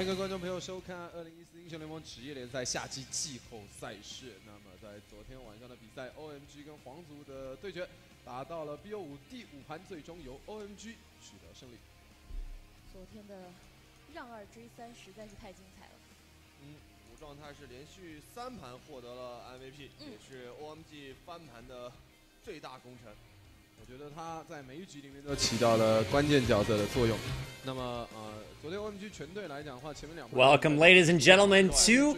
欢迎各位观众朋友收看2014英雄联盟职业联赛夏季季后赛事。那么在昨天晚上的比赛 ，OMG 跟皇族的对决打到了 BO5第5盘，最终由 OMG 取得胜利。昨天的让2追3实在是太精彩了。五状态是连续3盘获得了 MVP，也是 OMG 翻盘的最大功臣。我觉得他在每一局里面都起到了关键角色的作用。那么昨天 OMG 全队来讲的话，前面2盘 Welcome, ladies and gentlemen, to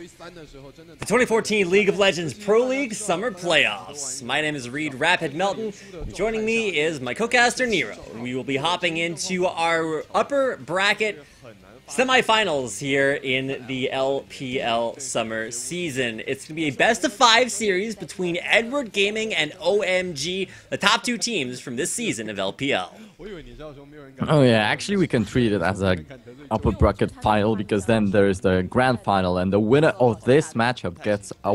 the 2014 League of Legends Pro League Summer Playoffs. My name is Reed Rapid Melton. Joining me is my co-caster Nero. We will be hopping into our upper bracket semifinals here in the LPL Summer season. It's going to be a best-of-5 series between Edward Gaming and OMG, the top 2 teams from this season of LPL. Oh yeah, actually we can treat it as a upper bracket final, because then there is the grand final, and the winner of this matchup gets a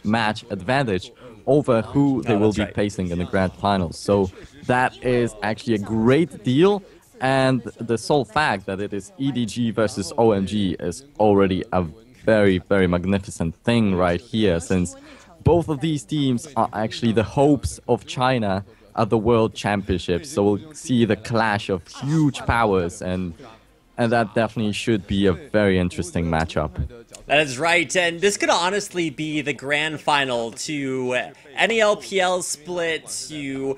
match advantage over who they will be facing in the grand final. So that is actually a great deal. And the sole fact that it is EDG versus OMG is already a very, very magnificent thing right here, since both of these teams are actually the hopes of China at the World Championships. So we'll see the clash of huge powers, and that definitely should be a very interesting matchup. That is right, and this could honestly be the grand final to any LPL split, to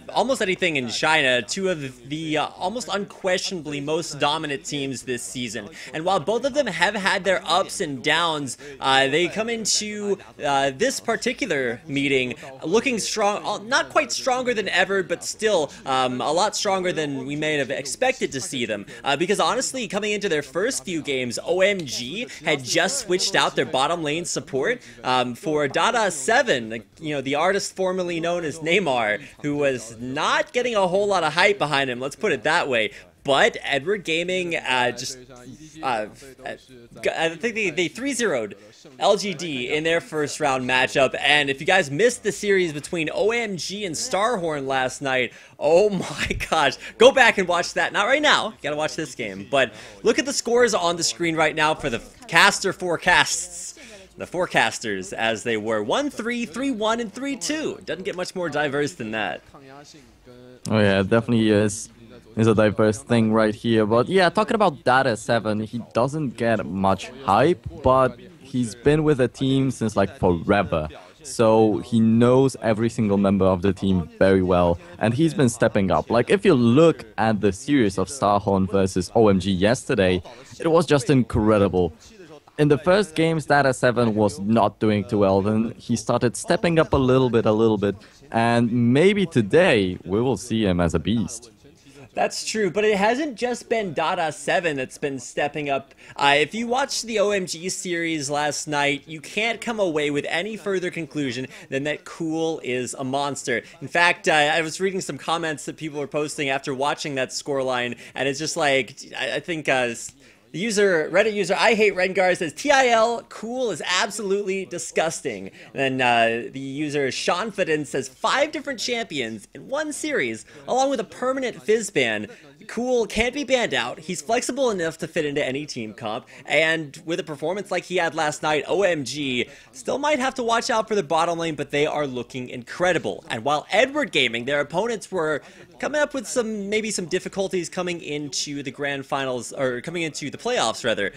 almost anything in China, 2 of the almost unquestionably most dominant teams this season. And while both of them have had their ups and downs, they come into this particular meeting looking strong, not quite stronger than ever, but still a lot stronger than we may have expected to see them. Because honestly, coming into their first few games, OMG had just switched out their bottom lane support for Dada7, you know, the artist formerly known as Neymar, who was not getting a whole lot of hype behind him, let's put it that way. But Edward Gaming I think they 3-0'd LGD in their first round matchup. And if you guys missed the series between OMG and Starhorn last night, oh my gosh, go back and watch that. Not right now, you gotta watch this game. But look at the scores on the screen right now for the caster forecasts. The forecasters, as they were 1-3, 3-1, and 3-2. Doesn't get much more diverse than that. Oh yeah, it definitely is a diverse thing right here. But yeah, talking about Dada7, he doesn't get much hype, but he's been with the team since like forever. So he knows every single member of the team very well, and he's been stepping up. Like, if you look at the series of Starhorn versus OMG yesterday, it was just incredible. In the first games, Dada7 was not doing too well, then he started stepping up a little bit, and maybe today we will see him as a beast. That's true, but it hasn't just been Dada7 that's been stepping up. If you watched the OMG series last night, you can't come away with any further conclusion than that Cool is a monster. In fact, I was reading some comments that people were posting after watching that scoreline, and it's just like, I think the Reddit user I Hate Rengar says, TIL, Cool is absolutely disgusting. And then the user Seanfidin says 5 different champions in 1 series, along with a permanent fizz ban. Cool can't be banned out. He's flexible enough to fit into any team comp, and with a performance like he had last night, OMG still might have to watch out for the bottom lane, but they are looking incredible. And while Edward Gaming, their opponents were coming up with maybe some difficulties coming into the grand finals, or coming into the playoffs rather,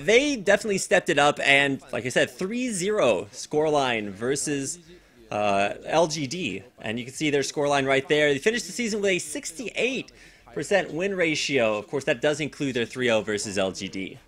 they definitely stepped it up, and like I said, 3-0 scoreline versus LGD, and you can see their scoreline right there. They finished the season with a 68% win ratio. Of course, that does include their 3-0 versus LGD.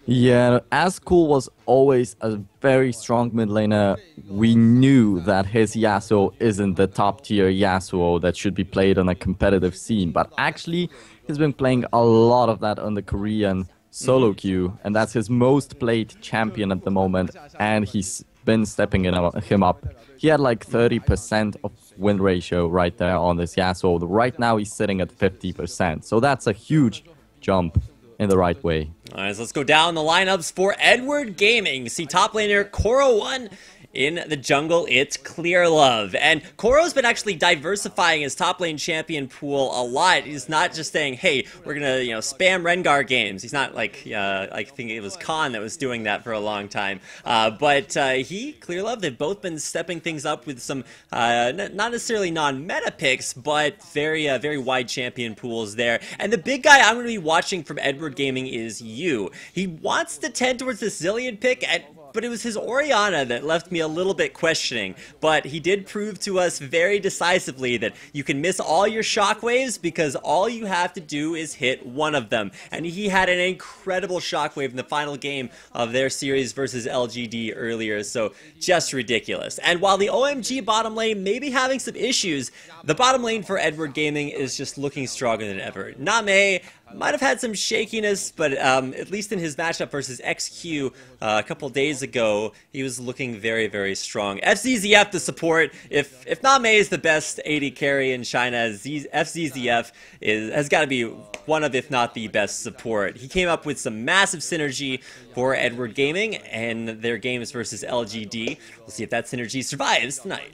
Yeah, as Cool was always a very strong mid laner, we knew that his Yasuo isn't the top tier Yasuo that should be played on a competitive scene. But actually, he's been playing a lot of that on the Korean solo queue, and that's his most played champion at the moment, and he's been stepping him up. He had like 30% of win ratio right there on this Yasuo. Right now he's sitting at 50%, so that's a huge jump in the right way. Alright, so let's go down the lineups for Edward Gaming. See top laner Coro1 In the jungle, it's Clear Love. And Koro's been actually diversifying his top lane champion pool a lot. He's not just saying, hey, we're gonna, spam Rengar games. He's not like, I think it was Khan that was doing that for a long time. But Clear Love, they've both been stepping things up with some, not necessarily non-meta picks, but very wide champion pools there. And the big guy I'm gonna be watching from Edward Gaming is Yu. He wants to tend towards the Zilean pick, but it was his Orianna that left me a little bit questioning. But he did prove to us very decisively that you can miss all your shockwaves because all you have to do is hit one of them. And he had an incredible shockwave in the final game of their series versus LGD earlier, so just ridiculous. And while the OMG bottom lane may be having some issues, the bottom lane for Edward Gaming is just looking stronger than ever. Name might have had some shakiness, but at least in his matchup versus XQ a couple days ago, he was looking very strong. FZZF, the support, if Name is the best AD carry in China, FZZF has got to be one of, if not the best support. He came up with some massive synergy for Edward Gaming and their games versus LGD. We'll see if that synergy survives tonight.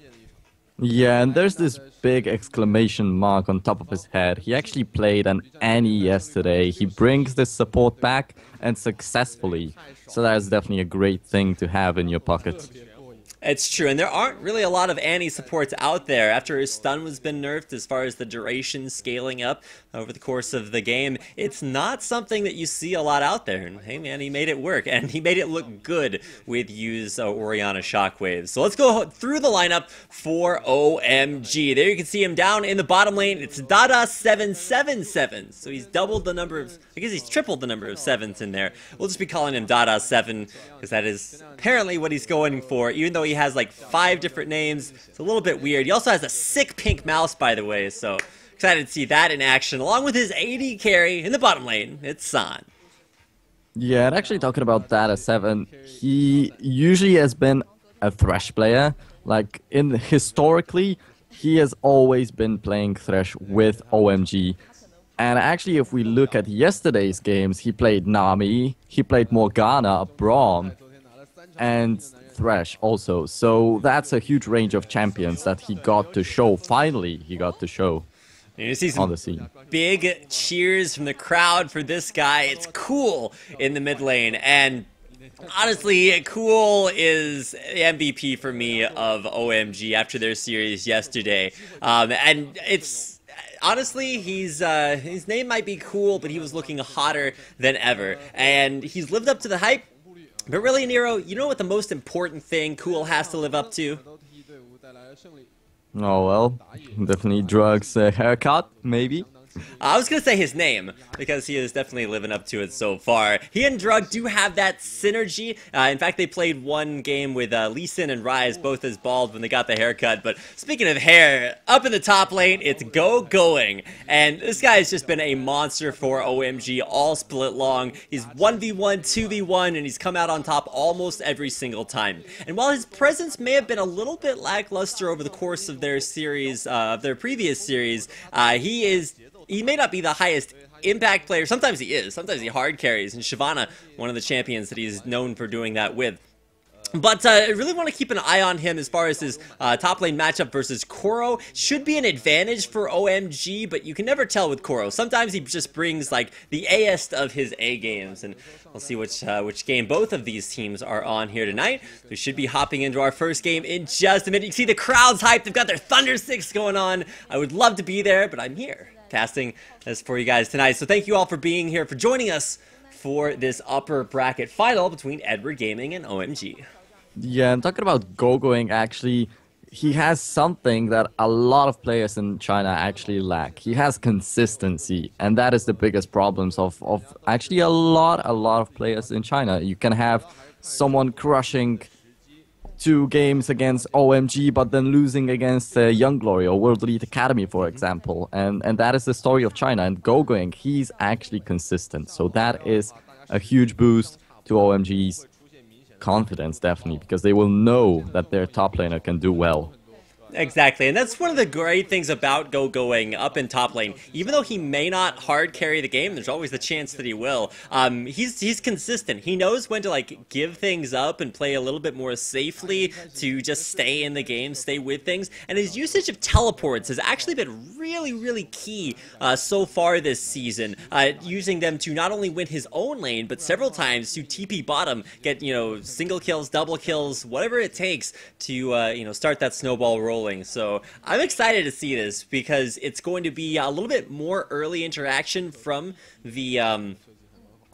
Yeah, and there's this big exclamation mark on top of his head. He actually played an Annie yesterday. He brings this support back, and successfully. So that's definitely a great thing to have in your pocket. It's true, and there aren't really a lot of Annie supports out there after his stun has been nerfed as far as the duration scaling up over the course of the game. It's not something that you see a lot out there, and hey man, he made it work, and he made it look good with Yu's Orianna Shockwaves. So let's go through the lineup for OMG. There you can see him down in the bottom lane. It's Dada777, so he's doubled the number of, I guess he's tripled the number of 7s in there. We'll just be calling him Dada7, because that is apparently what he's going for, even though he has like 5 different names. It's a little bit weird. He also has a sick pink mouse, by the way, so excited to see that in action, along with his AD carry in the bottom lane. It's San. Yeah, and actually talking about Dada7, he usually has been a Thresh player. Like, historically, he has always been playing Thresh with OMG. And actually, if we look at yesterday's games, he played Nami, he played Morgana, Braum, and Thresh also. So that's a huge range of champions that he got to show. Finally, he got to show on the scene. Big cheers from the crowd for this guy. It's Cool in the mid lane, and honestly, Cool is the MVP for me of OMG after their series yesterday. And it's honestly, his name might be Cool, but he was looking hotter than ever, and he's lived up to the hype. But really, Nero, you know what the most important thing Cool has to live up to? Oh, well, definitely drugs, haircut, maybe. I was going to say his name, because he is definitely living up to it so far. He and Drug do have that synergy. In fact, they played one game with Lee Sin and Rise, both as bald when they got the haircut. But speaking of hair, up in the top lane, it's Going. And this guy has just been a monster for OMG all split long. He's 1v1, 2v1, and he's come out on top almost every single time. And while his presence may have been a little bit lackluster over the course of their series, their previous series, he may not be the highest impact player. Sometimes he is. Sometimes he hard carries. And Shyvana, one of the champions that he's known for doing that with. But I really want to keep an eye on him as far as his top lane matchup versus Koro. Should be an advantage for OMG, but you can never tell with Koro. Sometimes he just brings like the A-est of his A games, and we'll see which game both of these teams are on here tonight. We should be hopping into our first game in just a minute. You can see the crowd's hyped. They've got their Thunder Six going on. I would love to be there, but I'm here casting this for you guys tonight. So thank you all for being here, for joining us for this upper bracket final between Edward Gaming and OMG. Yeah, and talking about Going, actually, he has something that a lot of players in China actually lack. He has consistency, and that is the biggest problems of actually a lot of players in China. You can have someone crushing 2 games against OMG, but then losing against Young Glory or World Elite Academy, for example. And that is the story of China. And Going, he's actually consistent. So that is a huge boost to OMG's confidence, definitely, because they will know that their top laner can do well. Exactly, and that's one of the great things about going up in top lane. Even though he may not hard carry the game, there's always the chance that he will. He's consistent. He knows when to like give things up and play a little bit more safely to just stay in the game, stay with things. And his usage of teleports has actually been really key so far this season. Using them to not only win his own lane, but several times to TP bottom, get single kills, double kills, whatever it takes to start that snowball rolling. So I'm excited to see this because it's going to be a little bit more early interaction from the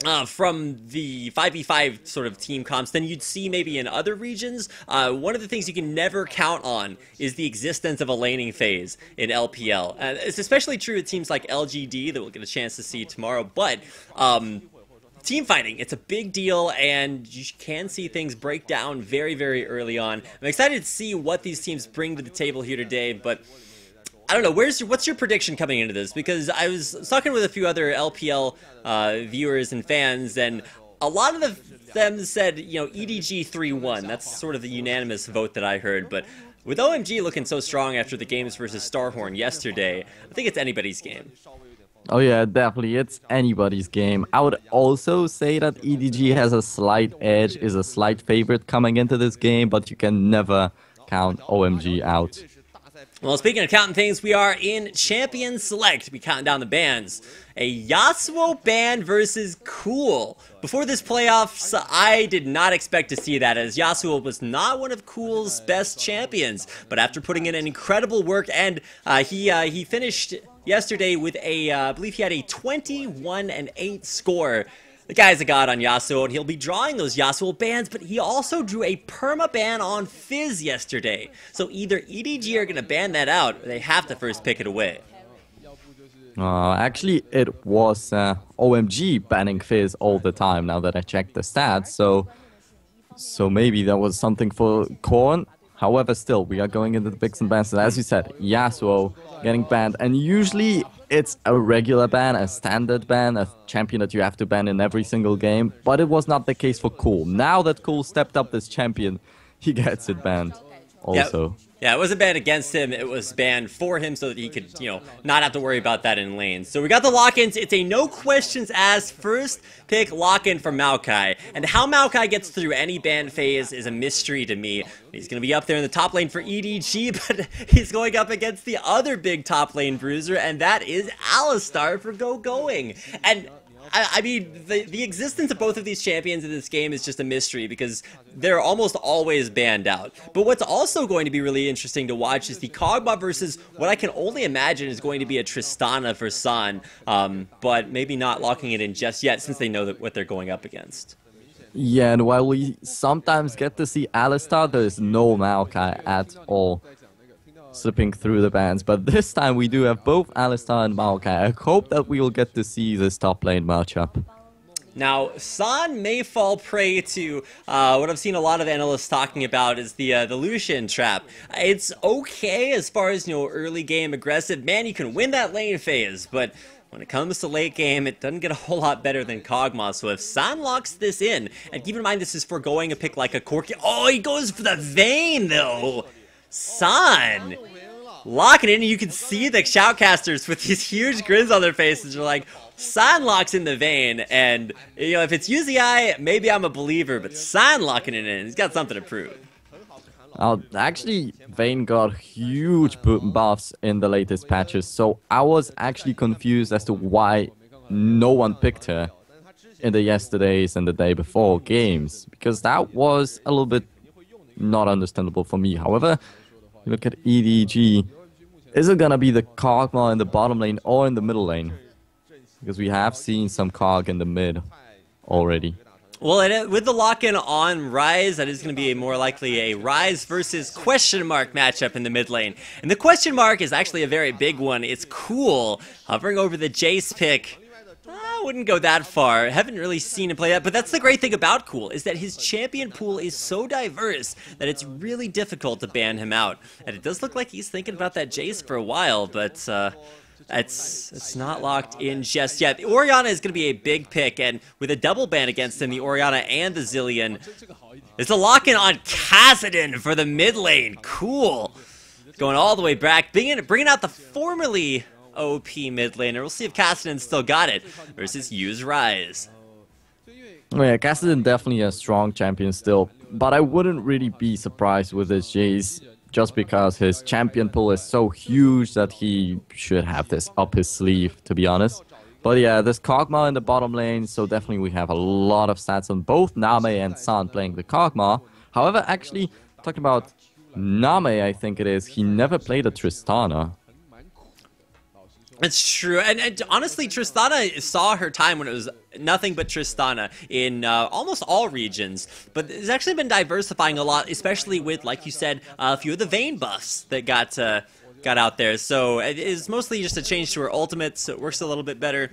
5v5 sort of team comps than you'd see maybe in other regions. One of the things you can never count on is the existence of a laning phase in LPL. It's especially true with teams like LGD that we'll get a chance to see tomorrow, but team fighting, it's a big deal, and you can see things break down very early on. I'm excited to see what these teams bring to the table here today, but I don't know, what's your prediction coming into this? Because I was talking with a few other LPL viewers and fans, and a lot of them said, EDG 3-1. That's sort of the unanimous vote that I heard, but with OMG looking so strong after the games versus Starhorn yesterday, I think it's anybody's game. Oh yeah, definitely, it's anybody's game. I would also say that EDG has a slight edge, is a slight favorite coming into this game, but you can never count OMG out. Well, speaking of counting things, we are in Champion Select. We counting down the bans. A Yasuo ban versus Cool. Before this playoffs, I did not expect to see that, as Yasuo was not one of Cool's best champions. But after putting in an incredible work, and he finished yesterday with I believe he had a 21-8 score. The guy's a god on Yasuo, and he'll be drawing those Yasuo bans, but he also drew a perma-ban on Fizz yesterday. So either EDG are going to ban that out, or they have to first pick it away. Actually, it was OMG banning Fizz all the time, now that I checked the stats, so maybe that was something for Korn. However, still, we are going into the picks and bans, and as you said, Yasuo getting banned, and usually it's a regular ban, a standard ban, a champion that you have to ban in every single game, but it was not the case for Cool. Now that Cool stepped up this champion, he gets it banned also. Yep. Yeah, it wasn't banned against him, it was banned for him so that he could, not have to worry about that in lanes. So we got the lock-ins. It's a no questions asked first pick lock-in for Maokai. And how Maokai gets through any ban phase is a mystery to me. He's going to be up there in the top lane for EDG, but he's going up against the other big top lane bruiser, and that is Alistar for Going. And I mean, the existence of both of these champions in this game is just a mystery because they're almost always banned out. But what's also going to be really interesting to watch is the Kog'Maw versus what I can only imagine is going to be a Tristana for San, but maybe not locking it in just yet since they know what they're going up against. Yeah, and while we sometimes get to see Alistar, there is no Maokai at all slipping through the bans, but this time we do have both Alistar and Maokai. I hope that we will get to see this top lane matchup. Now, San may fall prey to what I've seen a lot of analysts talking about is the Lucian trap. It's okay as far as, early game aggressive. Man, you can win that lane phase, but when it comes to late game, it doesn't get a whole lot better than Kog'Maw. So if San locks this in, and keep in mind this is for going a pick like a Corki. Oh, he goes for the Vayne though! San! Locking in, and you can see the shoutcasters with these huge grins on their faces. They're like, San locks in the Vayne, and, if it's UZI, maybe I'm a believer, but San locking it in, he's got something to prove. Actually, Vayne got huge buffs in the latest patches, so I was actually confused as to why no one picked her in the yesterday's and the day before games, because that was a little bit not understandable for me. However, you look at EDG, is it gonna be the Kog'Maw in the bottom lane or in the middle lane? Because we have seen some Kog in the mid already. Well, with the lock-in on Ryze, that is going to be more likely a Ryze versus question mark matchup in the mid lane. And the question mark is actually a very big one. It's Cool hovering over the Jace pick. I wouldn't go that far. Haven't really seen him play that, but that's the great thing about Cool, is that his champion pool is so diverse that it's really difficult to ban him out. And it does look like he's thinking about that Jace for a while, but it's not locked in just yet. The Orianna is going to be a big pick, and with a double ban against him, the Orianna and the Zilean. It's a lock-in on Kassadin for the mid lane. Cool. going all the way back, bringing out the formerly OP mid laner. We'll see if Kassadin still got it versus Use Rise. Oh yeah, Kassadin definitely a strong champion still, but I wouldn't really be surprised with his Jace just because his champion pool is so huge that he should have this up his sleeve, to be honest. But yeah, there's Kog'Maw in the bottom lane, so definitely we have a lot of stats on both Name and San playing the Kog'Maw. However, actually, talking about Name, I think it is, he never played a Tristana. It's true, and honestly, Tristana saw her time when it was nothing but Tristana in almost all regions, but it's actually been diversifying a lot, especially with, like you said, a few of the Vayne buffs that got out there. So it is mostly just a change to her ultimate, so it works a little bit better.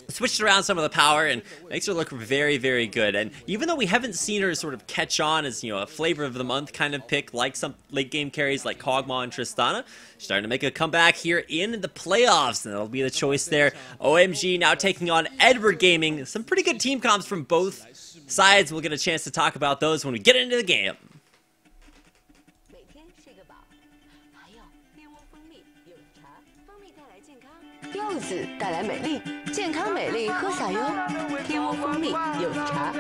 Switched around some of the power and makes her look very, very good. And even though we haven't seen her sort of catch on as, you know, a flavor of the month kind of pick like some late game carries like Kog'Maw and Tristana, she's starting to make a comeback here in the playoffs, and that'll be the choice there. OMG now taking on Edward Gaming. Some pretty good team comps from both sides. We'll get a chance to talk about those when we get into the game. 柚子带来美丽，健康美丽喝洒哟，天窝蜂蜜柚子茶。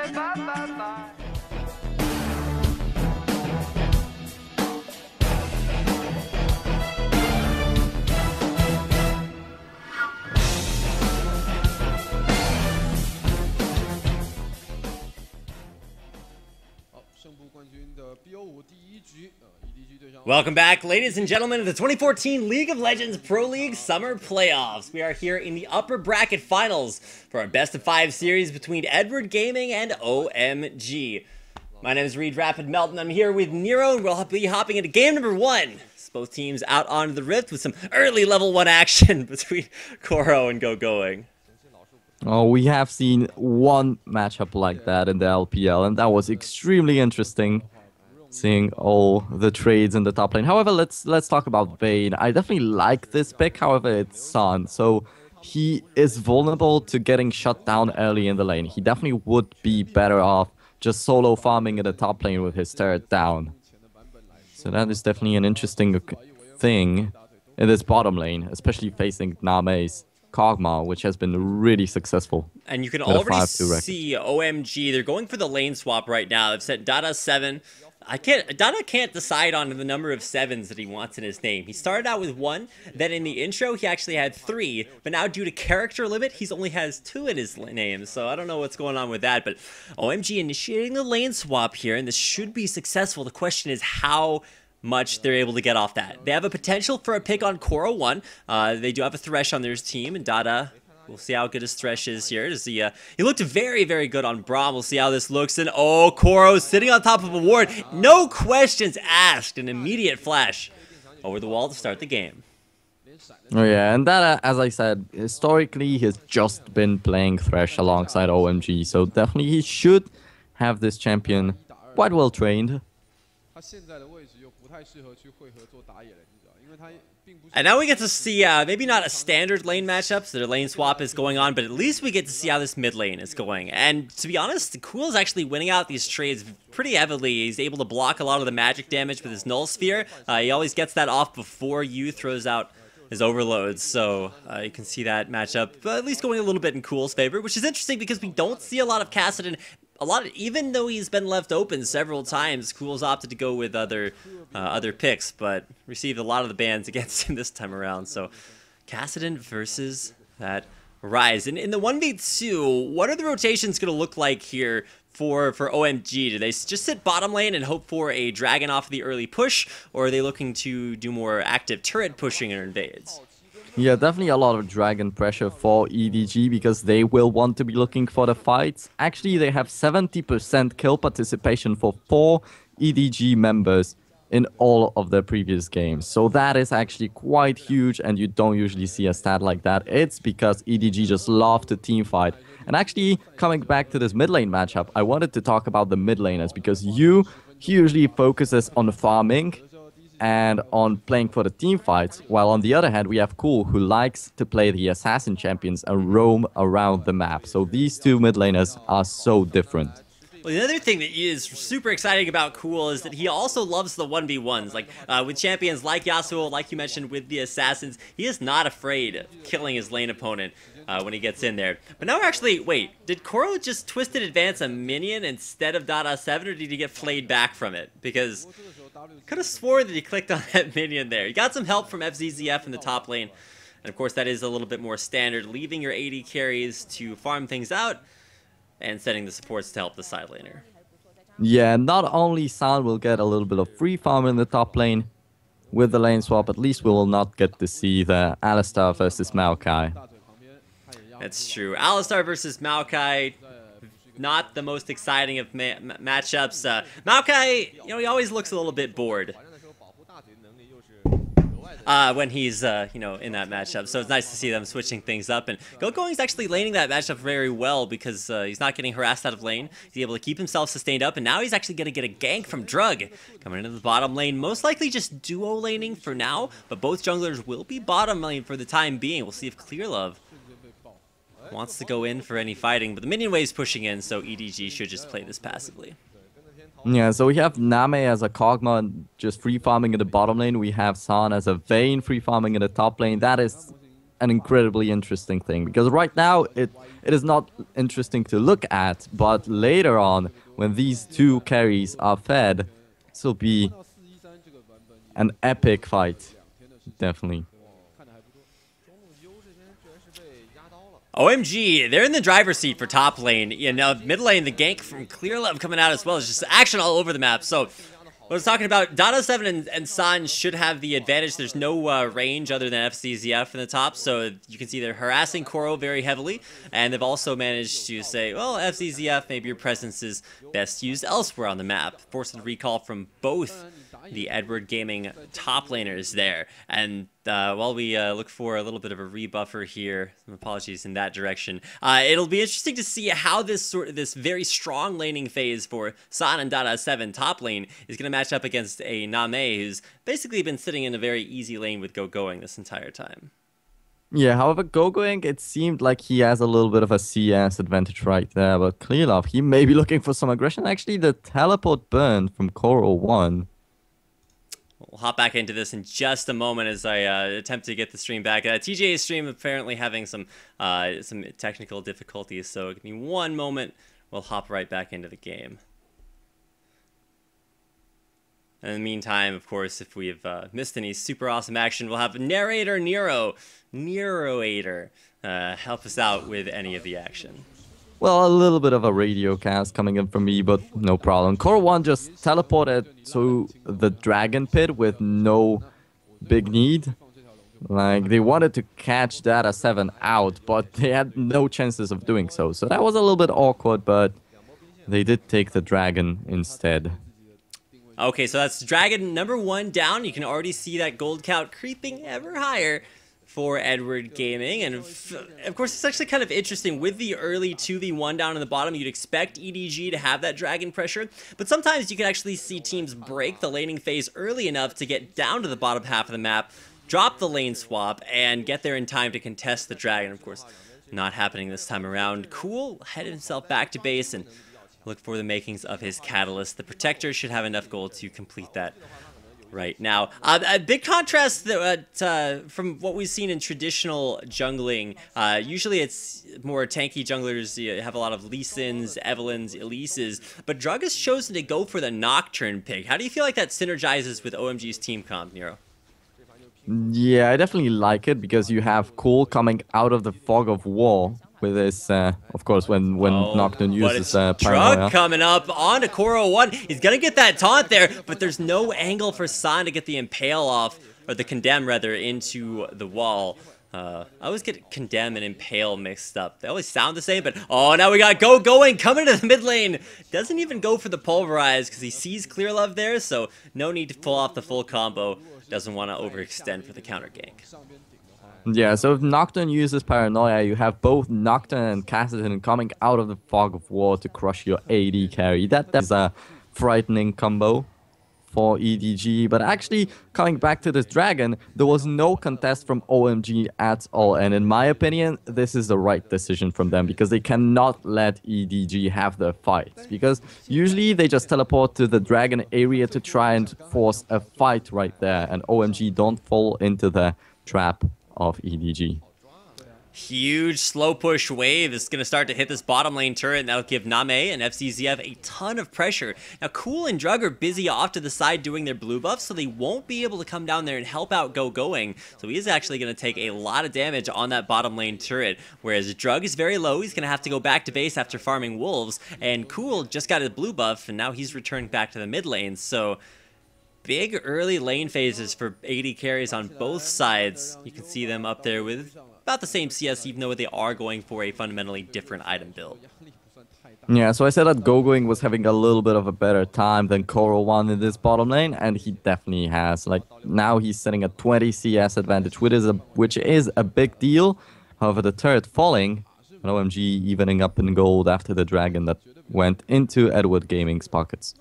好，胜部冠军的 BO5 第一局，EDG 对上。 Welcome back, ladies and gentlemen, to the 2014 League of Legends Pro League Summer Playoffs. We are here in the upper bracket finals for our best of 5 series between Edward Gaming and OMG. My name is Reed Rapid Melton. I'm here with Nero, and we'll be hopping into game number 1. Both teams out onto the Rift with some early level 1 action between Koro and Going. Oh, we have seen one matchup like that in the LPL, and that was extremely interesting. Seeing all the trades in the top lane. However, let's talk about Vayne. I definitely like this pick. However, it's San, so he is vulnerable to getting shut down early in the lane. He definitely would be better off just solo farming in the top lane with his turret down. So that is definitely an interesting thing in this bottom lane, especially facing Name's Kog'Maw, which has been really successful. And you can already see OMG. They're going for the lane swap right now. They've set Dada 7. Dada can't decide on the number of 7s that he wants in his name. He started out with 1, then in the intro he actually had 3, but now due to character limit, he only has 2 in his name, so I don't know what's going on with that, but OMG initiating the lane swap here, and this should be successful. The question is how much they're able to get off that. They have a potential for a pick on Koro 1. They do have a Thresh on their team, and Dada... We'll see how good his Thresh is here. He looked very, very good on Braum. We'll see how this looks. And oh, Koro sitting on top of a ward. No questions asked. An immediate flash over the wall to start the game. Oh yeah, and that, as I said, historically he's just been playing Thresh alongside OMG. So definitely he should have this champion quite well trained. And now we get to see, maybe not a standard lane matchup, so their lane swap is going on, but at least we get to see how this mid lane is going. And to be honest, Cool is actually winning out these trades pretty heavily. He's able to block a lot of the magic damage with his Null Sphere. He always gets that off before Yu throws out his overloads, so you can see that matchup at least going a little bit in Cool's favor, which is interesting because we don't see a lot of Kassadin. Even though he's been left open several times, Cool's opted to go with other picks, but received a lot of the bans against him this time around. So, Kassadin versus that Rise. And in the 1v2, what are the rotations going to look like here for OMG? Do they just sit bottom lane and hope for a dragon off the early push, or are they looking to do more active turret pushing and invades? Yeah, definitely a lot of dragon pressure for EDG because they will want to be looking for the fights. Actually, they have 70% kill participation for 4 EDG members in all of their previous games. So that is actually quite huge, and you don't usually see a stat like that. It's because EDG just love to team fight. And actually, coming back to this mid lane matchup, I wanted to talk about the mid laners because he usually focuses on farming and on playing for the team fights, while on the other hand we have Cool, who likes to play the assassin champions and roam around the map. So these two mid laners are so different. Well, the other thing that is super exciting about Cool is that he also loves the 1v1s. Like, with champions like Yasuo, like you mentioned with the Assassins, he is not afraid of killing his lane opponent when he gets in there. But now we're actually, wait, did Koro just twisted advance a minion instead of Dada 7, or did he get flayed back from it? Because I could have swore that he clicked on that minion there. He got some help from FZZF in the top lane. And of course, that is a little bit more standard, leaving your AD carries to farm things out and setting the supports to help the side laner. Yeah, not only San will get a little bit of free farm in the top lane with the lane swap, at least we will not get to see the Alistar versus Maokai. That's true. Alistar versus Maokai, not the most exciting of matchups. Maokai, you know, he always looks a little bit bored when he's, you know, in that matchup. So it's nice to see them switching things up. And Gogoing's actually laning that matchup very well because he's not getting harassed out of lane. He's able to keep himself sustained up. And now he's actually going to get a gank from Drug coming into the bottom lane. Most likely just duo laning for now. But both junglers will be bottom lane for the time being. We'll see if Clearlove wants to go in for any fighting. But the minion wave's pushing in, so EDG should just play this passively. Yeah, so we have Name as a Kog'Maw just free farming in the bottom lane. We have San as a Vayne free farming in the top lane. That is an incredibly interesting thing because right now it is not interesting to look at, but later on when these two carries are fed, this will be an epic fight. Definitely. OMG, they're in the driver's seat for top lane. You know, mid lane, the gank from Clearlove coming out as well. It's just action all over the map. So, what I was talking about, Dada 7 and San should have the advantage. There's no range other than FCZF in the top, so you can see they're harassing Koro very heavily. And they've also managed to say, well, FCZF, maybe your presence is best used elsewhere on the map. Forced a recall from both the Edward Gaming top laners there. And while we look for a little bit of a rebuffer here, some apologies in that direction, it'll be interesting to see how this very strong laning phase for San and Dada 7 top lane is going to match up against a Name who's basically been sitting in a very easy lane with Gogoing this entire time. Yeah, however, Gogoing, it seemed like he has a little bit of a CS advantage right there, but Clearlove, he may be looking for some aggression. Actually, the teleport burn from Koro 1. We'll hop back into this in just a moment as I attempt to get the stream back. TJ's stream apparently having some technical difficulties, so give me one moment. We'll hop right back into the game. And in the meantime, of course, if we've missed any super awesome action, we'll have narrator Neroator help us out with any of the action. Well, a little bit of a radio cast coming in from me, but no problem. Core 1 just teleported to the Dragon Pit with no big need. Like, they wanted to catch Dada 7 out, but they had no chances of doing so. So that was a little bit awkward, but they did take the Dragon instead. Okay, so that's Dragon number 1 down. You can already see that gold count creeping ever higher for Edward Gaming, and of course it's actually kind of interesting with the early 2v1 down in the bottom. You'd expect EDG to have that dragon pressure, but sometimes you can actually see teams break the laning phase early enough to get down to the bottom half of the map, drop the lane swap, and get there in time to contest the dragon. Of course, not happening this time around. Cool headed himself back to base and look for the makings of his catalyst. The protector should have enough gold to complete that right now. A big contrast that, from what we've seen in traditional jungling. Usually it's more tanky junglers. You have a lot of Lee Sins, Evelyns, Elises, but Drug has chosen to go for the Nocturne pick. How do you feel like that synergizes with OMG's team comp, Nero? Yeah, I definitely like it because you have Cool coming out of the fog of war with this, of course, when Nocturne uses Drug coming up onto Koro 1. He's gonna get that taunt there, but there's no angle for San to get the Impale off, or the Condemn rather, into the wall. I always get Condemn and Impale mixed up. They always sound the same, but oh, now we got Going coming to the mid lane. Doesn't even go for the Pulverize because he sees Clearlove there, so no need to pull off the full combo. Doesn't want to overextend for the counter gank. Yeah, so if Nocturne uses Paranoia, you have both Nocturne and Cassidy coming out of the fog of war to crush your AD carry. That's a frightening combo. for EDG. But actually, coming back to this Dragon, there was no contest from OMG at all. And in my opinion, this is the right decision from them, because they cannot let EDG have their fights. Because usually they just teleport to the Dragon area to try and force a fight right there. And OMG don't fall into the trap of EDG. Huge slow push wave is going to start to hit this bottom lane turret, and that'll give Name and FCZF a ton of pressure. Now, Cool and Drug are busy off to the side doing their blue buff, so they won't be able to come down there and help out Going. So he is actually going to take a lot of damage on that bottom lane turret, whereas Drug is very low. He's going to have to go back to base after farming wolves, and Cool just got his blue buff, and now he's returning back to the mid lane. So big early lane phases for AD carries on both sides. You can see them up there with about the same CS, even though they are going for a fundamentally different item build. Yeah, so I said that Going was having a little bit of a better time than Koro1 in this bottom lane, and he definitely has. Like, now he's sitting at 20 CS advantage, which is a big deal. However, the turret falling, and OMG evening up in gold after the Dragon that went into Edward Gaming's pockets.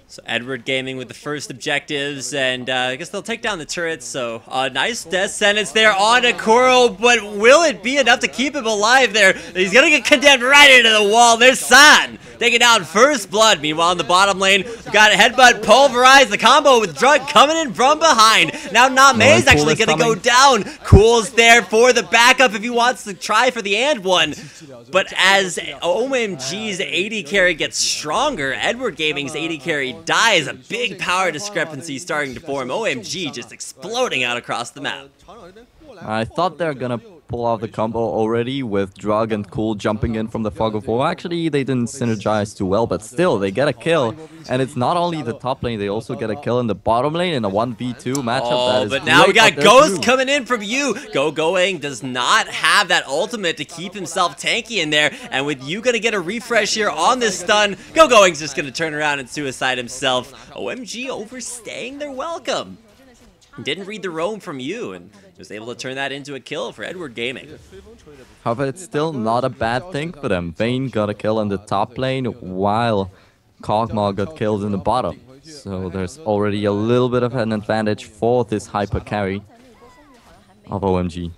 So Edward Gaming with the first objectives, and I guess they'll take down the turrets. So nice death sentence there on Koro, but will it be enough to keep him alive there? He's gonna get condemned right into the wall. There's San taking down first blood. Meanwhile, in the bottom lane, we've got a headbutt, pulverize, the combo with Drug coming in from behind. Now Name is actually gonna go down. Cool's there for the backup if he wants to try for the and one. But as OMG's AD carry gets stronger, Edward Gaming's AD carry dies. A big power discrepancy starting to form. OMG just exploding out across the map. I thought they're gonna pull off the combo already with Drug and Cool jumping in from the Fog of War. Actually, they didn't synergize too well, but still, they get a kill. And it's not only the top lane, they also get a kill in the bottom lane in a 1v2 matchup. Oh, but now we got Ghost coming in from you. Going does not have that ultimate to keep himself tanky in there. And with you gonna get a refresh here on this stun, Going's just gonna turn around and suicide himself. OMG overstaying their welcome. Didn't read the roam from you, and was able to turn that into a kill for Edward Gaming. However, it's still not a bad thing for them. Vayne got a kill in the top lane, while Kog'Maw got killed in the bottom. So there's already a little bit of an advantage for this hyper carry of OMG.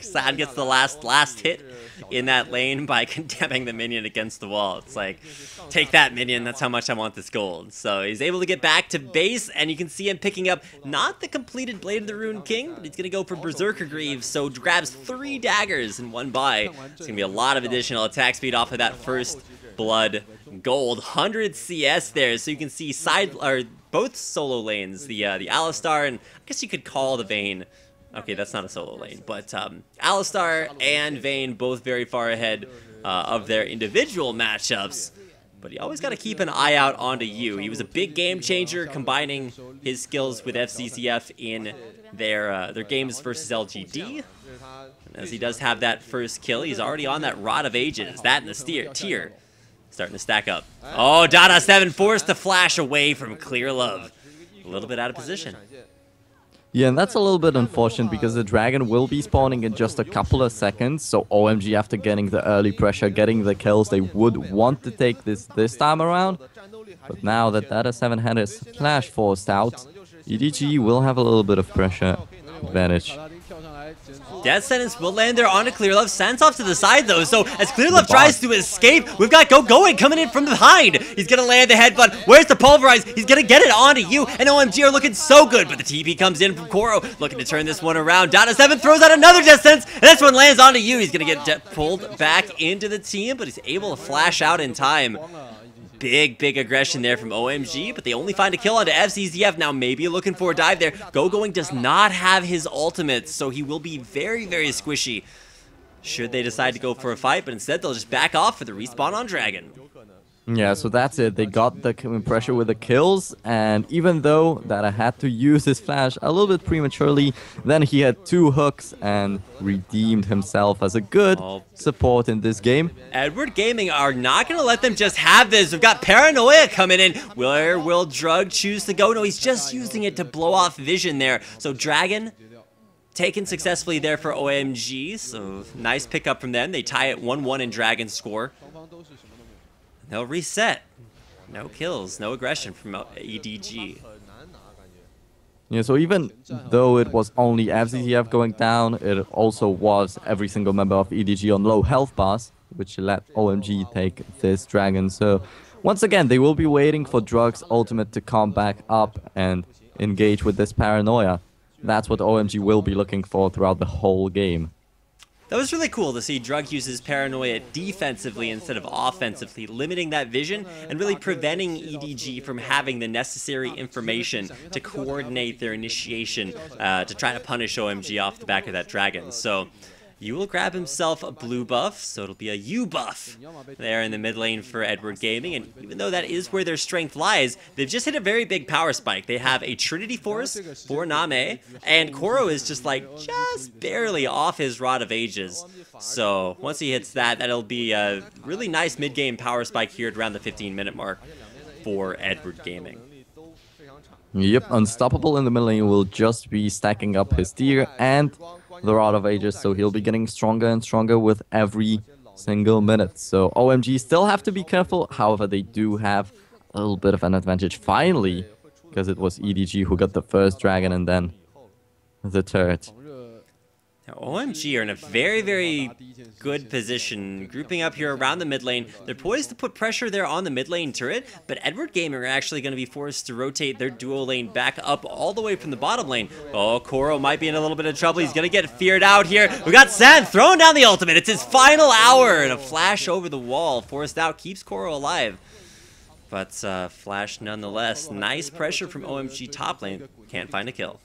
San gets the last hit in that lane by condemning the minion against the wall. It's like, take that minion, that's how much I want this gold. So he's able to get back to base, and you can see him picking up not the completed Blade of the Rune King, but he's going to go for Berserker Greaves, so grabs 3 daggers in one buy. It's going to be a lot of additional attack speed off of that first blood gold. 100 CS there, so you can see both solo lanes, the Alistar, and I guess you could call the Vayne. Okay, that's not a solo lane, but Alistar and Vayne both very far ahead of their individual matchups. But you always got to keep an eye out onto you. He was a big game changer, combining his skills with FCCF in their games versus LGD. And as he does have that first kill, he's already on that Rod of Ages. That and the tier starting to stack up. Oh, Dada7 forced to flash away from Clear Love. A little bit out of position. Yeah, and that's a little bit unfortunate because the Dragon will be spawning in just a couple of seconds. So OMG, after getting the early pressure, getting the kills, they would want to take this time around. But now that Dada7 had his flash forced out, EDG will have a little bit of pressure advantage. Death Sentence will land there onto Clear Love. Sands off to the side though, so as Clear Love tries to escape, we've got Going coming in from behind. He's gonna land the headbutt. Where's the pulverize? He's gonna get it onto you, and OMG are looking so good, but the TP comes in from Koro, looking to turn this one around. Dada7 throws out another Death Sentence, and this one lands onto you. He's gonna get pulled back into the team, but he's able to flash out in time. Big aggression there from OMG, but they only find a kill onto FCZF. Now maybe looking for a dive there. Going does not have his ultimate, so he will be very squishy should they decide to go for a fight, but instead they'll just back off for the respawn on Dragon. Yeah, so that's it. They got the pressure with the kills, and even though Dada had to use his flash a little bit prematurely, then he had 2 hooks and redeemed himself as a good support in this game. Edward Gaming are not going to let them just have this. We've got Paranoia coming in. Where will Drug choose to go? No, he's just using it to blow off vision there. So Dragon taken successfully there for OMG, so nice pickup from them. They tie it 1-1 in Dragon score. They'll reset. No kills, no aggression from EDG. Yeah, so even though it was only FZZF going down, it also was every single member of EDG on low health bars, which let OMG take this Dragon. So once again, they will be waiting for Drug's ultimate to come back up and engage with this paranoia. That's what OMG will be looking for throughout the whole game. That was really cool to see Drug use his paranoia defensively instead of offensively, limiting that vision and really preventing EDG from having the necessary information to coordinate their initiation to try to punish OMG off the back of that Dragon. So you will grab himself a blue buff, so it'll be a U buff there in the mid lane for Edward Gaming. And even though that is where their strength lies, they've just hit a very big power spike. They have a Trinity Force for Name, and Koro is just barely off his Rod of Ages. So once he hits that, that'll be a really nice mid-game power spike here at around the 15-minute mark for Edward Gaming. Yep, Unstoppable in the mid lane will just be stacking up his Deer and the Rod of Ages, so he'll be getting stronger and stronger with every single minute. So OMG still have to be careful, however they do have a little bit of an advantage finally, because it was EDG who got the first Dragon and then the turret. Now, OMG are in a very, very good position, grouping up here around the mid lane. They're poised to put pressure there on the mid lane turret, but Edward Gaming are actually going to be forced to rotate their duo lane back up all the way from the bottom lane. Oh, Koro might be in a little bit of trouble. He's going to get feared out here. We got San throwing down the ultimate. It's his final hour, and a flash over the wall forced out keeps Koro alive. But flash nonetheless. Nice pressure from OMG top lane. Can't find a kill.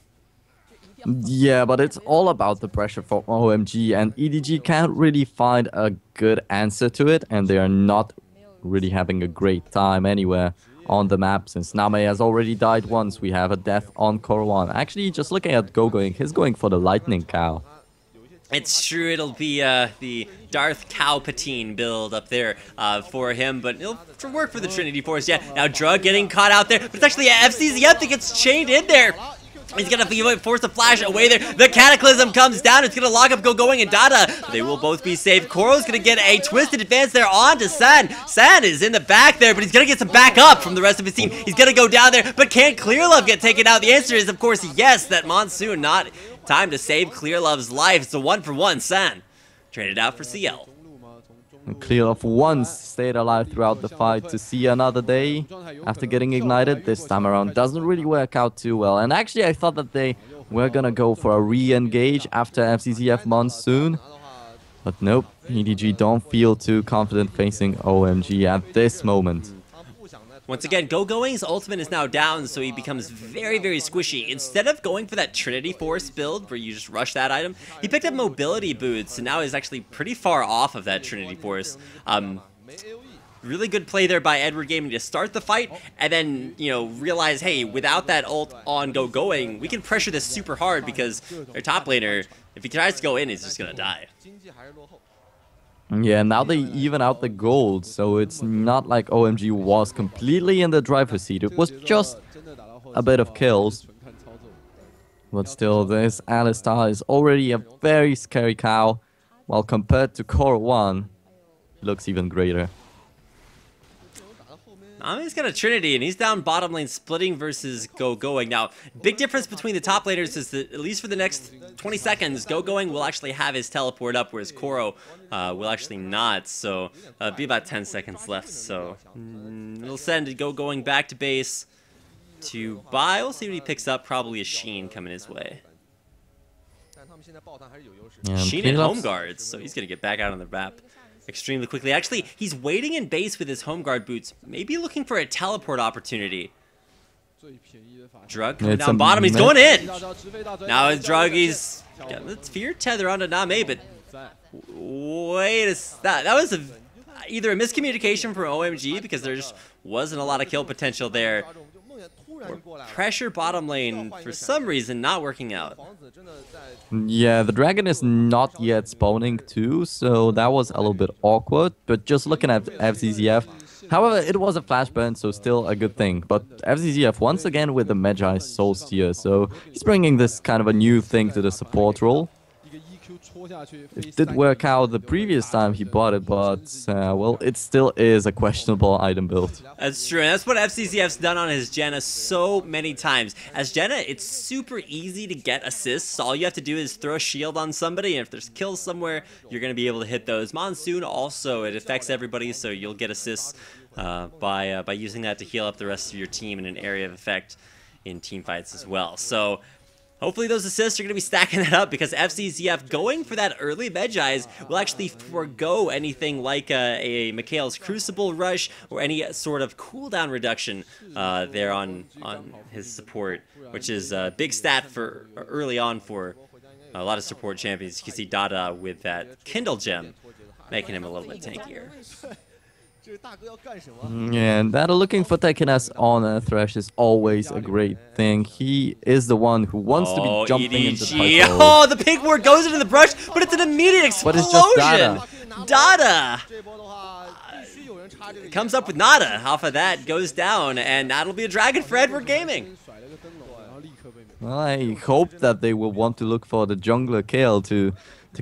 Yeah, but it's all about the pressure for OMG, and EDG can't really find a good answer to it, and they are not really having a great time anywhere on the map. Since Name has already died once, we have a death on Korwan. Actually, just looking at Going, he's going for the Lightning Cow. It's true, it'll be the Darth Palpatine build up there for him, but it'll work for the Trinity Force. Yeah, now Drug getting caught out there, but it's actually FCZF that gets chained in there. He's gonna be forced to flash away there. The Cataclysm comes down. It's gonna lock up Going and Dada. They will both be saved. Koro's gonna get a twisted advance there on to San. San is in the back there, but he's gonna get some backup from the rest of his team. He's gonna go down there, but can Clearlove get taken out? The answer is, of course, yes. That Monsoon, not time to save Clearlove's life. It's a 1-for-1. San traded out for CL. Clearlove once stayed alive throughout the fight to see another day after getting ignited. This time around doesn't really work out too well. And actually I thought that they were gonna go for a re-engage after FCZF Monsoon. But nope, EDG don't feel too confident facing OMG at this moment. Once again, Going's ultimate is now down, so he becomes very, very squishy. Instead of going for that Trinity Force build, where you just rush that item, he picked up mobility boots, and now he's actually pretty far off of that Trinity Force. Really good play there by Edward Gaming to start the fight, and then, you know, realize, hey, without that ult on Going, we can pressure this super hard because their top laner, if he tries to go in, he's just gonna die. Yeah, now they even out the gold, so it's not like OMG was completely in the driver's seat. It was just a bit of kills. But still, this Alistar is already a very scary cow, while compared to Core 1, it looks even greater. He's got a Trinity, and he's down bottom lane splitting versus Going. Now, big difference between the top laners is that, at least for the next 20 seconds, Going will actually have his teleport up, whereas Koro will actually not. So, be about 10 seconds left. So, it'll send Going back to base to buy. We'll see what he picks up. Probably a Sheen coming his way. Yeah, Sheen and home guards, so he's going to get back out on the map extremely quickly. Actually, he's waiting in base with his home guard boots, maybe looking for a teleport opportunity. Drug coming down bottom, he's going in! Now his Drug, he's got the fear tether onto Name, but wait a that was either a miscommunication from OMG, because there just wasn't a lot of kill potential there, or pressure bottom lane for some reason not working out. Yeah, the dragon is not yet spawning too, so that was a little bit awkward. But just looking at FCZF, However, it was a flash burn, so still a good thing. But FCZF once again with the Magi Soul Steer, so he's bringing this kind of a new thing to the support role. It did work out the previous time he bought it, but, well, it still is a questionable item build. That's true, and that's what FCZF's done on his Jenna so many times. As Jenna, it's super easy to get assists. All you have to do is throw a shield on somebody, and if there's kills somewhere, you're going to be able to hit those. Monsoon also, it affects everybody, so you'll get assists by using that to heal up the rest of your team in an area of effect in team fights as well. So hopefully those assists are going to be stacking that up, because FCZF going for that early Medjais will actually forego anything like a Mikhail's Crucible Rush or any sort of cooldown reduction there on his support, which is a big stat for early on for a lot of support champions. You can see Dada with that Kindle Gem, making him a little bit tankier. And that looking for taking us on a Thresh is always a great thing. He is the one who wants to be jumping EDG. into the title. Oh, the pink ward goes into the brush, but it's an immediate explosion. But it's just Dada. Dada comes up with nada off of that, goes down, and that'll be a dragon for Edward Gaming. Well, I hope that they will want to look for the jungler kill to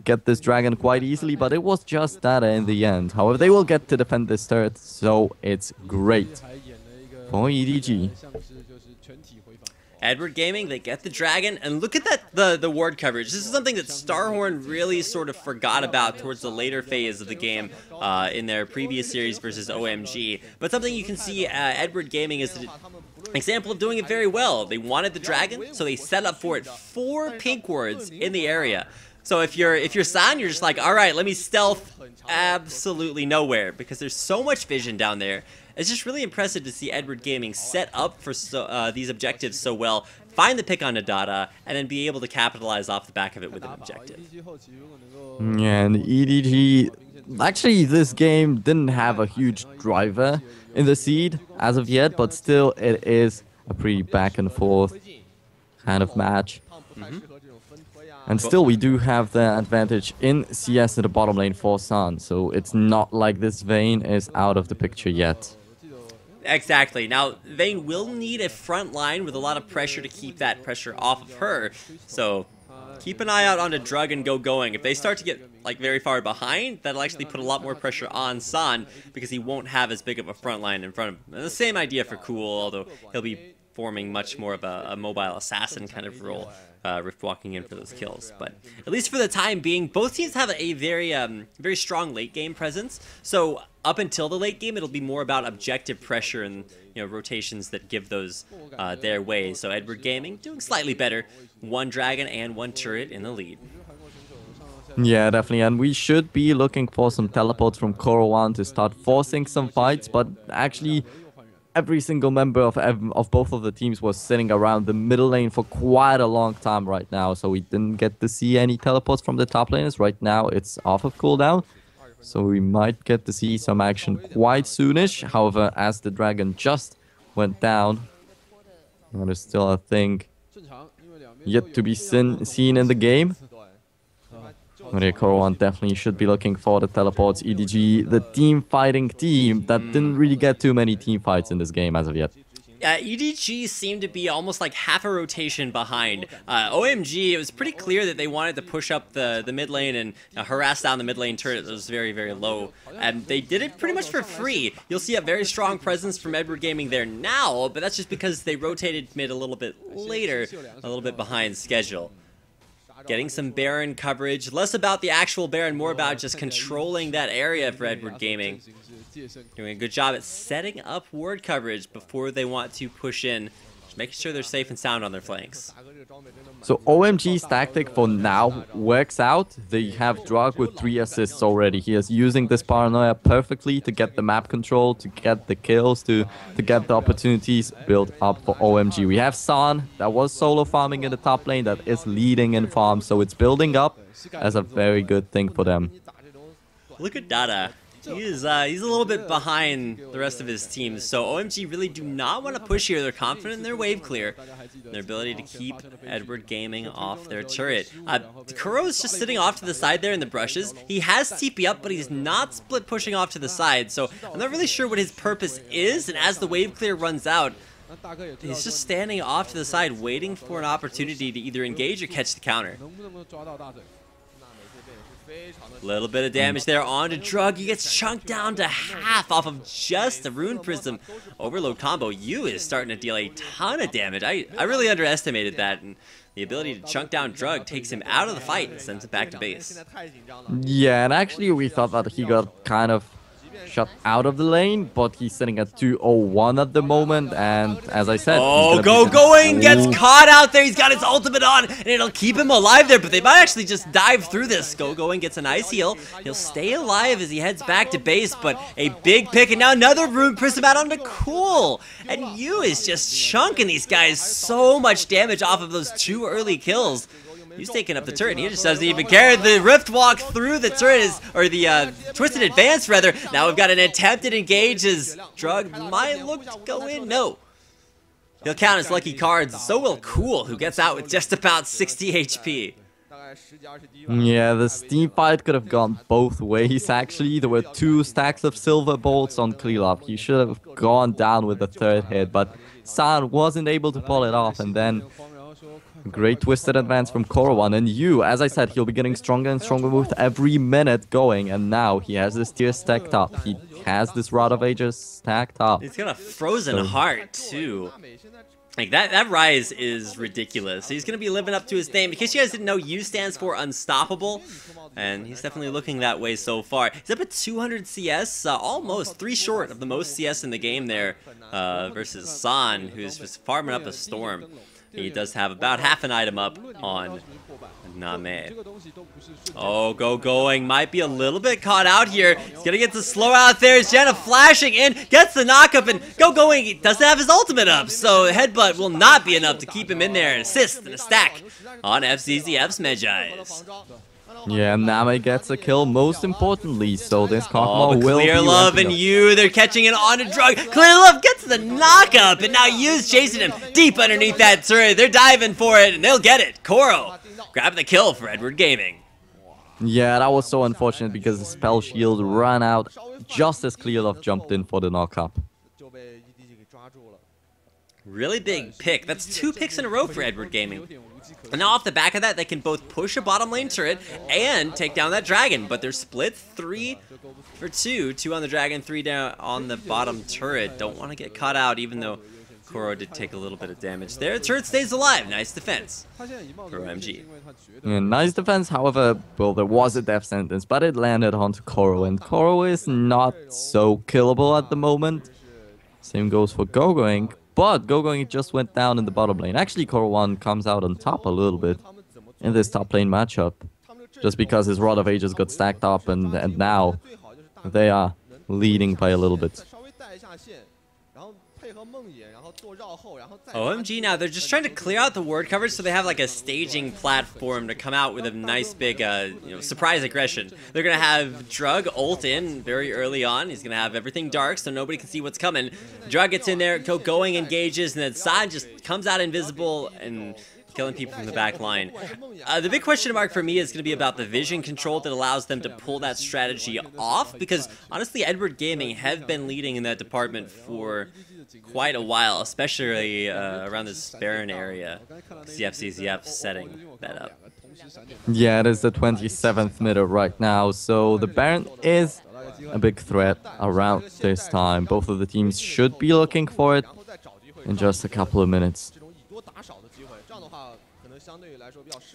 get this dragon quite easily, but it was just Dada in the end. However, they will get to defend this turret, so it's great for EDG. Edward Gaming, they get the dragon, and look at that, the ward coverage. This is something that Starhorn really sort of forgot about towards the later phase of the game in their previous series versus OMG. But something you can see Edward Gaming is an example of doing it very well. They wanted the dragon, so they set up for it 4 pink wards in the area. So if you're San, you're just like, all right, let me stealth absolutely nowhere, because there's so much vision down there. It's just really impressive to see Edward Gaming set up for these objectives so well, find the pick on Dada, and then be able to capitalize off the back of it with an objective. Yeah, and EDG, actually this game didn't have a huge driver in the seed as of yet, but still it is a pretty back and forth kind of match. And still, we do have the advantage in CS in the bottom lane for San, so it's not like this Vayne is out of the picture yet. Exactly. Now, Vayne will need a front line with a lot of pressure to keep that pressure off of her, so keep an eye out on the Drug and going. If they start to get like very far behind, that'll actually put a lot more pressure on San, because he won't have as big of a front line in front of him. And the same idea for Cool, although he'll be forming much more of a mobile assassin kind of role, Rift walking in for those kills. But at least for the time being, both teams have a very strong late game presence. So up until the late game, it'll be more about objective pressure and rotations that give those their way. So Edward Gaming doing slightly better, 1 dragon and 1 turret in the lead. Yeah, definitely, and we should be looking for some teleports from Korowan to start forcing some fights, but actually every single member of both of the teams was sitting around the middle lane for quite a long time right now, so we didn't get to see any teleports from the top laners. Right now it's off of cooldown, so we might get to see some action quite soonish. However, as the dragon just went down, there's still a thing yet to be seen in the game. Korowan definitely should be looking for the teleports. EDG, the team fighting team that didn't really get too many team fights in this game as of yet. EDG seemed to be almost like half a rotation behind. OMG, it was pretty clear that they wanted to push up the mid lane and harass down the mid lane turret that was very, very low. And they did it pretty much for free. You'll see a very strong presence from Edward Gaming there now, but that's just because they rotated mid a little bit later, a little bit behind schedule. Getting some Baron coverage, less about the actual Baron, more about just controlling that area for Edward Gaming. Doing a good job at setting up ward coverage before they want to push in, just making sure they're safe and sound on their flanks. So OMG's tactic for now works out. They have Drug with 3 assists already. He is using this paranoia perfectly to get the map control, to get the kills, to get the opportunities built up for OMG. We have San that was solo farming in the top lane, that is leading in farm, so it's building up as a very good thing for them. Look at Dada. He's a little bit behind the rest of his team, so OMG really do not want to push here. They're confident in their wave clear, their ability to keep Edward Gaming off their turret. Kuro is just sitting off to the side there in the brushes. He has TP up, but he's not split pushing off to the side, so I'm not really sure what his purpose is, and as the wave clear runs out, he's just standing off to the side waiting for an opportunity to either engage or catch the counter. Little bit of damage there onto Drug. He gets chunked down to half off of just a Rune Prism overload combo. Yu is starting to deal a ton of damage. I really underestimated that, and the ability to chunk down Drug takes him out of the fight and sends it back to base. Yeah, and actually we thought that he got kind of shot out of the lane, but he's sitting at 201 at the moment, and as I said, going gets caught out there. He's got his ultimate on, and it'll keep him alive there, but they might actually just dive through this. Going gets a nice heal. He'll stay alive as he heads back to base, but a big pick, and now another Rune Prism out onto Cool, and Yu is just chunking these guys so much damage off of those 2 early kills. He's taking up the turret. He just doesn't even care. The Rift Walk through the turret or the Twisted Advance rather. Now we've got an attempted engage as Drug might look to go in. No. He'll count his lucky cards. So will Cool, who gets out with just about 60 HP. Yeah, this team fight could have gone both ways actually. There were 2 stacks of silver bolts on Klilov. He should have gone down with the 3rd hit, but San wasn't able to pull it off, and then great twisted advance from Korowan, and Yu, as I said, he'll be getting stronger and stronger with every minute going, and now he has this tier stacked up. He has this Rod of Ages stacked up. He's got a Frozen Heart too. Like that rise is ridiculous. He's gonna be living up to his name. In case you guys didn't know, U stands for unstoppable, and he's definitely looking that way so far. He's up at 200 CS, almost 3 short of the most CS in the game there, versus San, who's just farming up a storm. He does have about half an item up on Name. Oh, going. Might be a little bit caught out here. He's going to get the slow out there. Jenna flashing in. Gets the knockup. And going. He doesn't have his ultimate up. So headbutt will not be enough to keep him in there. An assist and a stack on FZZF's Medjais. Yeah, Name gets a kill, most importantly, so this Kog'Maw will Clear be Love and Yu, they're catching it on a Drug. Clear Love gets the knockup, and now Yu's chasing him deep underneath that turret. They're diving for it, and they'll get it. Koro grab the kill for Edward Gaming. Yeah, that was so unfortunate because the spell shield ran out just as Clear Love jumped in for the knockup. Really big pick. That's 2 picks in a row for Edward Gaming. And now off the back of that, they can both push a bottom lane turret and take down that dragon. But they're split 3 for 2. 2 on the dragon, 3 down on the bottom turret. Don't want to get caught out, even though Koro did take a little bit of damage there. The turret stays alive. Nice defense for OMG. Yeah, nice defense, however, well, there was a death sentence, but it landed onto Koro, and Koro is not so killable at the moment. Same goes for Gogoing. But Gogoing just went down in the bottom lane. Actually, Koro1 comes out on top a little bit in this top lane matchup. Just because his Rod of Ages got stacked up and now they are leading by a little bit. OMG now, they're just trying to clear out the ward coverage so they have like a staging platform to come out with a nice big surprise aggression. They're going to have Drug ult in very early on. He's going to have everything dark so nobody can see what's coming. Drug gets in there, going engages, and then San just comes out invisible and killing people from the back line. The big question mark for me is going to be about the vision control that allows them to pull that strategy off, because honestly Edward Gaming have been leading in that department for quite a while, especially around this Baron area. CFCZF setting that up. Yeah, it is the 27th minute right now, so the Baron is a big threat around this time. Both of the teams should be looking for it in just a couple of minutes.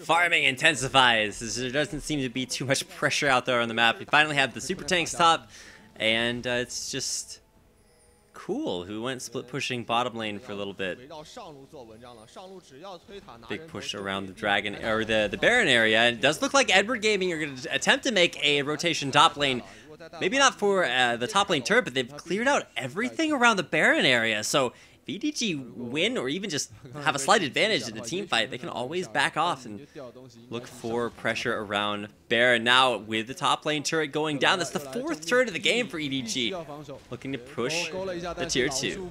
Farming intensifies. There doesn't seem to be too much pressure out there on the map. We finally have the super tanks top, and it's just Cool, who went split pushing bottom lane for a little bit. Big push around the dragon or the Baron area. And it does look like Edward Gaming are going to attempt to make a rotation top lane. Maybe not for the top lane turret, but they've cleared out everything around the Baron area. So if EDG win or even just have a slight advantage in a team fight, they can always back off and look for pressure around Baron. Now with the top lane turret going down, that's the 4th turret of the game for EDG, looking to push the tier 2.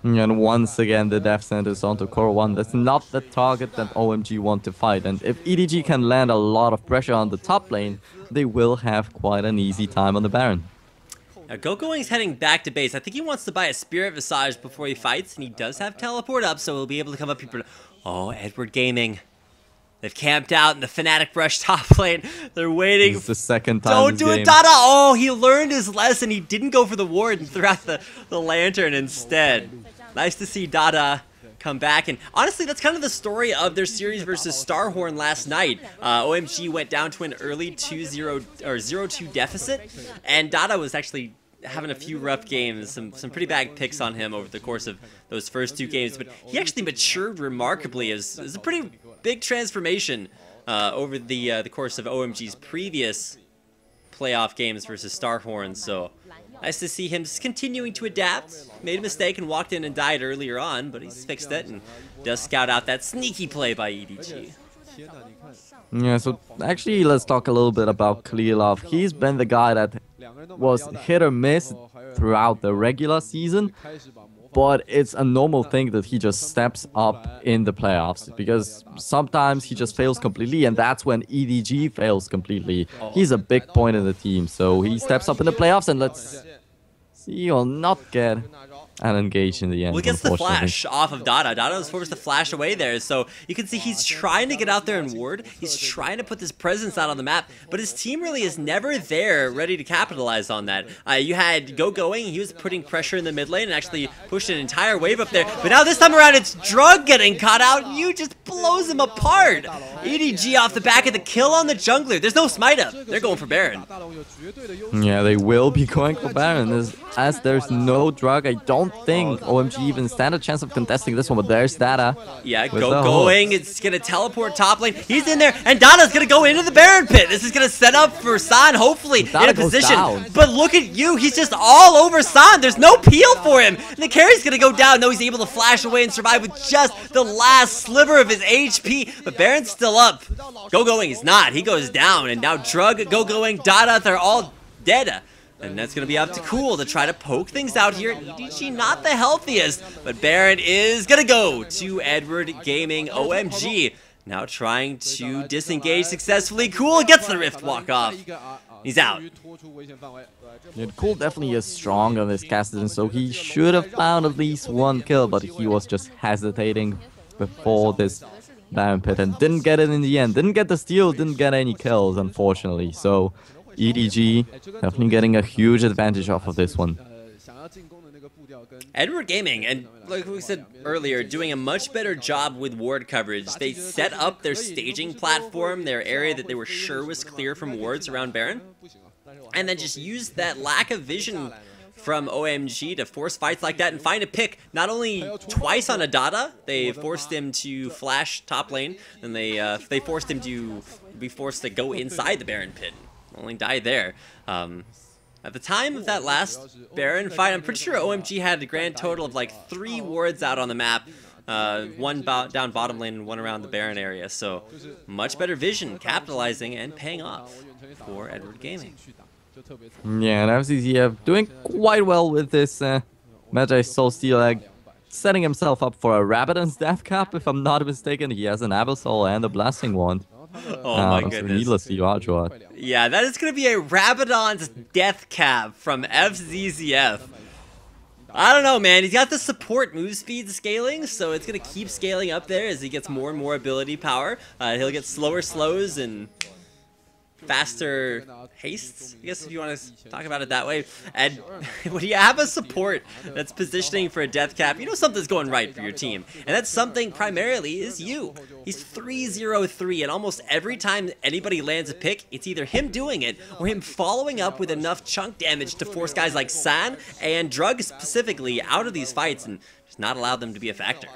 And once again the death sentence onto Core 1. That's not the target that OMG want to fight, and if EDG can land a lot of pressure on the top lane, they will have quite an easy time on the Baron. Now, GoGoing's heading back to base. I think he wants to buy a Spirit Visage before he fights, and he does have teleport up, so he'll be able to come up here. Oh, Edward Gaming. They've camped out in the Fnatic Rush top lane. They're waiting. This is the second time. Don't do it, Dada! Oh, he learned his lesson. He didn't go for the ward and threw out the lantern instead. Nice to see Dada come back, and honestly that's kind of the story of their series versus Starhorn last night. OMG went down to an early 2-0 or 0-2 deficit, and Dada was actually having a few rough games, some pretty bad picks on him over the course of those first 2 games, but he actually matured remarkably. Is a pretty big transformation over the course of OMG's previous playoff games versus Starhorn, so nice to see him just continuing to adapt. Made a mistake and walked in and died earlier on, but he's fixed it and does scout out that sneaky play by EDG. Yeah, so actually let's talk a little bit about Kalilov. He's been the guy that was hit or miss throughout the regular season, but it's a normal thing that he just steps up in the playoffs, because sometimes he just fails completely, and that's when EDG fails completely. He's a big point in the team, so he steps up in the playoffs, and let's see, he'll not get and engage in the end. Well, he gets the flash off of Dada. Dada was forced to flash away there, so you can see he's trying to get out there and ward. He's trying to put this presence out on the map, but his team really is never there ready to capitalize on that. You had GoGoing, he was putting pressure in the mid lane and actually pushed an entire wave up there, but now this time around it's Drug getting caught out, and you just blows him apart. EDG off the back of the kill on the jungler. There's no smite up. They're going for Baron. Yeah, they will be going for Baron. As there's no Drug, I don't think OMG even stand a chance of contesting this one, but there's Dada. Yeah, GoGoing, it's gonna teleport top lane. He's in there, and Dada's gonna go into the Baron pit. This is gonna set up for San, hopefully, in a position. But look at you, he's just all over San. There's no peel for him. And the carry's gonna go down. No, he's able to flash away and survive with just the last sliver of his HP. But Baron's still up. GoGoing is not. He goes down, and now Drug, GoGoing, Dada, they're all dead. And that's going to be up to Cool to try to poke things out here. EDG not the healthiest, but Baron is going to go to Edward Gaming. OMG now trying to disengage successfully. Cool gets the Rift walk off. He's out. Yeah, Cool definitely is strong on this Cassidy, so he should have found at least 1 kill, but he was just hesitating before this Baron pit and didn't get it in the end. Didn't get the steal, didn't get any kills, unfortunately. So EDG definitely getting a huge advantage off of this one. Edward Gaming, and like we said earlier, doing a much better job with ward coverage. They set up their staging platform, their area that they were sure was clear from wards around Baron, and then just used that lack of vision from OMG to force fights like that and find a pick. Not only twice on a Dada, they forced him to flash top lane, and they forced him to be forced to go inside the Baron pit. Only died there. At the time of that last Baron fight, I'm pretty sure OMG had a grand total of like 3 wards out on the map. 1 down bottom lane and 1 around the Baron area. So much better vision, capitalizing and paying off for Edward Gaming. Yeah, and FCZF doing quite well with this match. I saw Steelag setting himself up for a Rabadon's Death Cap, if I'm not mistaken. He has an Abyssal and a Blasting Wand. Oh my goodness. So needlessly large one. Yeah, that is going to be a Rabadon's Death Cap from FZZF. I don't know, man. He's got the support move speed scaling, so it's going to keep scaling up there as he gets more and more ability power. He'll get slower slows and faster hastes, I guess, if you want to talk about it that way. And when you have a support that's positioning for a death cap, you know something's going right for your team. And that something primarily is you. He's 3-0-3, and almost every time anybody lands a pick, it's either him doing it or him following up with enough chunk damage to force guys like San and Drug specifically out of these fights and just not allow them to be a factor.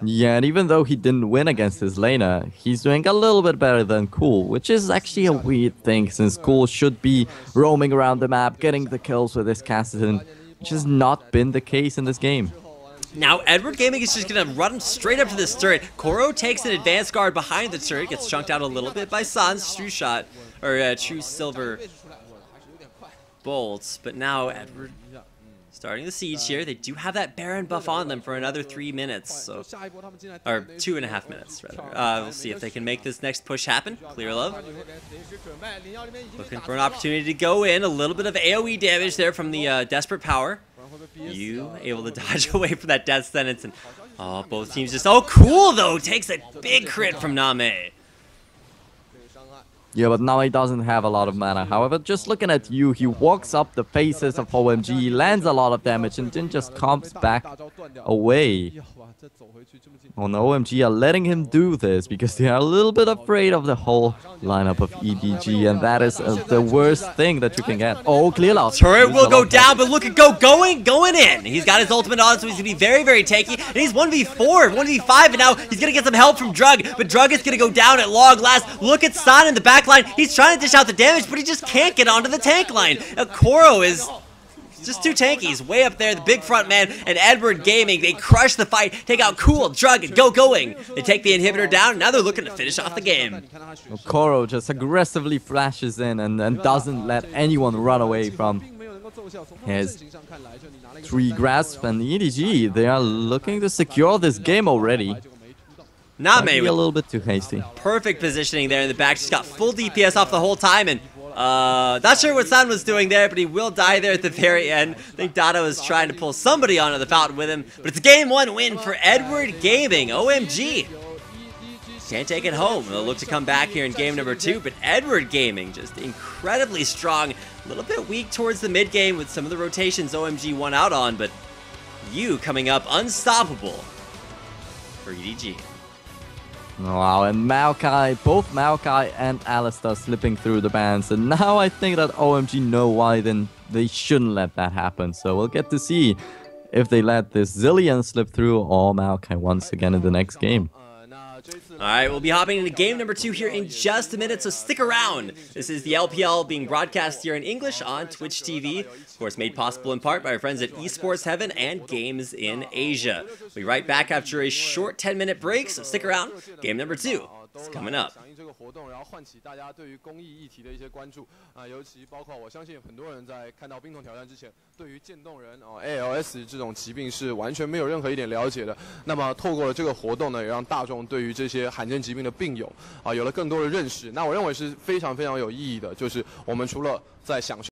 Yeah, and even though he didn't win against his laner, he's doing a little bit better than Cool, which is actually a weird thing, since Cool should be roaming around the map, getting the kills with this Cassidy, which has not been the case in this game. Now, Edward Gaming is just going to run straight up to this turret. Koro takes an advanced guard behind the turret, gets chunked out a little bit by San's True Shot, or True Silver Bolts. But now, Edward starting the siege here. They do have that Baron buff on them for another 3 minutes, so, or 2.5 minutes, rather. We'll see if they can make this next push happen. Clear Love looking for an opportunity to go in. A little bit of AoE damage there from the Desperate Power. You able to dodge away from that death sentence, and both teams just cool though. Takes a big crit from Name. Yeah, but now he doesn't have a lot of mana. However, just looking at you, he walks up the faces of OMG, lands a lot of damage, and then just comes back away. On OMG are letting him do this because they are a little bit afraid of the whole lineup of EDG, and that is the worst thing that you can get. Oh, Clear Love. Turret will go down, but look at going in. He's got his ultimate on, so he's going to be very, very tanky. And he's 1v4, 1v5, and now he's going to get some help from Drug, but Drug is going to go down at long last. Look at San in the back line. He's trying to dish out the damage, but he just can't get onto the tank line. Koro is just too tanky. He's way up there, the big front man, and Edward Gaming, they crush the fight, take out Cool, Drug, and going. They take the inhibitor down, and now they're looking to finish off the game. Koro just aggressively flashes in and doesn't let anyone run away from his 3 grasp, and EDG, they are looking to secure this game already. Name a little bit too hasty. Perfect positioning there in the back. She's got full DPS off the whole time, and not sure what San was doing there, but he will die there at the very end. I think Dada was trying to pull somebody onto the fountain with him, but it's a game 1 win for Edward Gaming. OMG can't take it home. They'll look to come back here in game number 2, but Edward Gaming just incredibly strong. A little bit weak towards the mid game with some of the rotations OMG won out on, but you coming up unstoppable for EDG. Wow, and Maokai, both Maokai and Alistar slipping through the bans, and now I think that OMG know why then they shouldn't let that happen. So we'll get to see if they let this Zillion slip through or Maokai once again in the next game. Alright, we'll be hopping into game number 2 here in just a minute, so stick around. This is the LPL being broadcast here in English on Twitch TV. Of course, made possible in part by our friends at Esports Heaven and Games in Asia. We'll be right back after a short 10-minute break, so stick around. Game number 2 is coming up. 这个活动，然后唤起大家对于公益议题的一些关注尤其包括我相信很多人在看到冰桶挑战之前，对于渐冻人ALS 这种疾病是完全没有任何一点了解的。那么透过了这个活动呢，也让大众对于这些罕见疾病的病友有了更多的认识。那我认为是非常非常有意义的，就是我们除了在享受